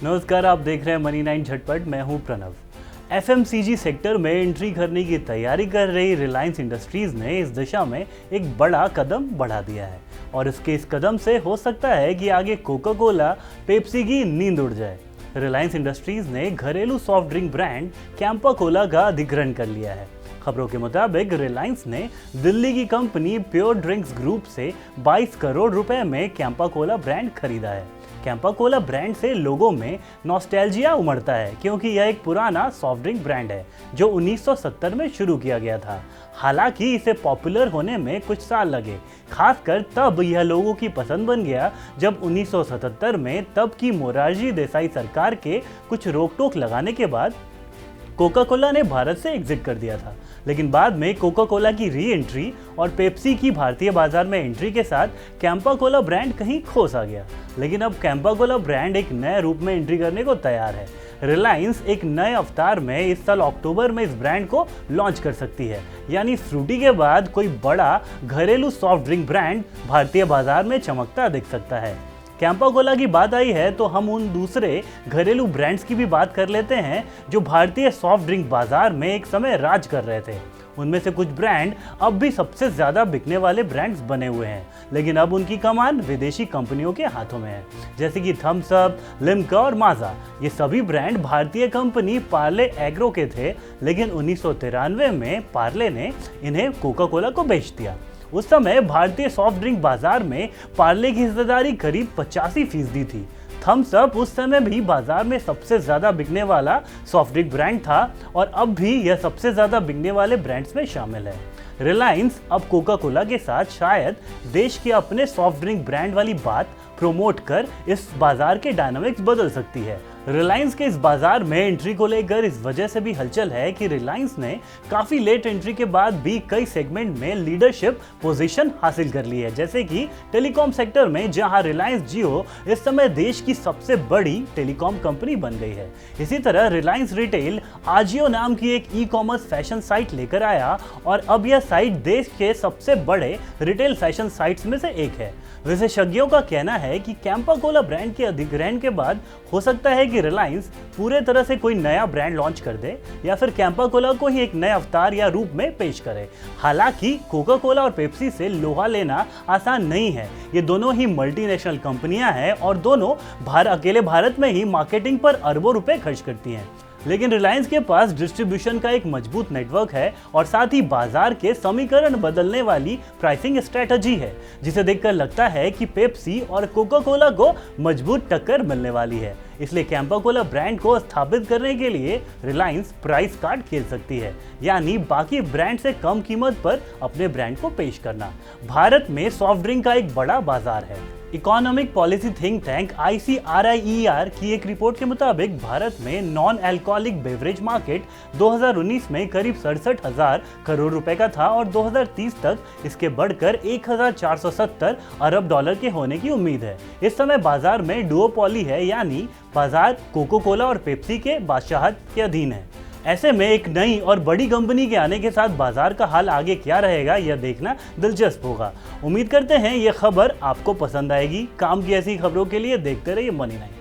नमस्कार, आप देख रहे हैं मनी 9 झटपट। मैं हूं प्रणव। एफएमसीजी सेक्टर में एंट्री करने की तैयारी कर रही रिलायंस इंडस्ट्रीज ने इस दिशा में एक बड़ा कदम बढ़ा दिया है और इसके इस कदम से हो सकता है कि आगे कोका कोला, पेप्सी की नींद उड़ जाए। रिलायंस इंडस्ट्रीज ने घरेलू soft drink brand Campa Cola का अधिग्रहण कर लिया है। खबरों के मुताबिक रिलायंस ने दिल्ली की कंपनी प्योर ड्रिंक्स ग्रुप से 22 करोड़ रुपए में कैंपा कोला ब्रांड खरीदा है। कैंपा कोला ब्रांड से लोगों में नॉस्टैल्जिया उमड़ता है क्योंकि यह एक पुराना सॉफ्ट ड्रिंक ब्रांड है जो 1970 में शुरू किया गया था। हालांकि इसे पॉपुलर होने में कुछ साल लगे, खासकर तब यह लोगों की पसंद बन गया जब 1977 में तब की मोरारजी देसाई सरकार के कुछ रोक टोक लगाने के बाद कोका कोला ने भारत से एग्जिट कर दिया था। लेकिन बाद में कोका कोला की री एंट्री और पेप्सी की भारतीय बाजार में एंट्री के साथ कैंपा कोला ब्रांड कहीं खो सा गया। लेकिन अब कैंपा कोला ब्रांड एक नए रूप में एंट्री करने को तैयार है। रिलायंस एक नए अवतार में इस साल अक्टूबर में इस ब्रांड को लॉन्च कर सकती है, यानी फ्रूटी के बाद कोई बड़ा घरेलू सॉफ्ट ड्रिंक ब्रांड भारतीय बाजार में चमकता दिख सकता है। कैंपा कोला की बात आई है तो हम उन दूसरे घरेलू ब्रांड्स की भी बात कर लेते हैं जो भारतीय सॉफ्ट ड्रिंक बाजार में एक समय राज कर रहे थे। उनमें से कुछ ब्रांड अब भी सबसे ज्यादा बिकने वाले ब्रांड्स बने हुए हैं, लेकिन अब उनकी कमान विदेशी कंपनियों के हाथों में है, जैसे कि थम्स अप, लिम्का और माजा। ये सभी ब्रांड भारतीय कंपनी पार्ले एग्रो के थे, लेकिन 1993 में पार्ले ने इन्हें कोका कोला को बेच दिया। उस समय भारतीय सॉफ्ट ड्रिंक बाजार में पार्ले की हिस्सेदारी करीब 85% थी। थम्स अप उस समय भी बाजार में सबसे ज्यादा बिकने वाला सॉफ्ट ड्रिंक ब्रांड था और अब भी यह सबसे ज्यादा बिकने वाले ब्रांड्स में शामिल है। रिलायंस अब कोका कोला के साथ शायद देश के अपने सॉफ्ट ड्रिंक ब्रांड वाली बात प्रमोट कर इस बाजार के डायनामिक्स बदल सकती है। रिलायंस के इस बाजार में एंट्री को लेकर इस वजह से भी हलचल है कि रिलायंस ने काफी लेट एंट्री के बाद भी कई सेगमेंट में लीडरशिप पोजीशन हासिल कर ली है, जैसे कि टेलीकॉम सेक्टर में, जहां रिलायंस जियो इस समय देश की सबसे बड़ी टेलीकॉम कंपनी बन गई है। इसी तरह रिलायंस रिटेल आजियो नाम की एक ई कॉमर्स फैशन साइट लेकर आया और अब यह साइट देश के सबसे बड़े रिटेल फैशन साइट्स में से एक है। विशेषज्ञों का कहना है कि कैंपा कोला ब्रांड के अधिग्रहण के बाद हो सकता है कि रिलायंस पूरे तरह से कोई नया ब्रांड लॉन्च कर दे या फिर कैंपा कोला को ही एक नए अवतार या रूप में पेश करे। हालांकि कोका कोला और पेप्सी से लोहा लेना आसान नहीं है। ये दोनों ही मल्टीनेशनल कंपनियां हैं और दोनों अकेले भारत में ही मार्केटिंग पर अरबों रुपए खर्च करती हैं। लेकिन रिलायंस के पास डिस्ट्रीब्यूशन का एक मजबूत नेटवर्क है और साथ ही बाजार के समीकरण बदलने वाली प्राइसिंग स्ट्रेटजी है, जिसे देखकर लगता है कि पेप्सी और कोका कोला को मजबूत टक्कर मिलने वाली है। इसलिए कैंपा कोला ब्रांड को स्थापित करने के लिए रिलायंस प्राइस कार्ड खेल सकती है, यानी बाकी ब्रांड से कम कीमत पर अपने ब्रांड को पेश करना। भारत में सॉफ्ट ड्रिंक का एक बड़ा बाजार है। Economic policy think tank ICRIER की एक रिपोर्ट के मुताबिक भारत में नॉन अल्कोहलिक बेवरेज मार्केट 2019 में करीब 67,000 करोड़ रुपए का था और 2030 तक इसके बढ़कर 1,470 अरब डॉलर के होने की उम्मीद है। इस समय बाजार में डुओपोली है, यानी बाजार कोका कोला और पेप्सी के बादशाहत के अधीन है। ऐसे में एक नई और बड़ी कंपनी के आने के साथ बाजार का हाल आगे क्या रहेगा, यह देखना दिलचस्प होगा। उम्मीद करते हैं यह खबर आपको पसंद आएगी। काम की ऐसी खबरों के लिए देखते रहिए मनी 9।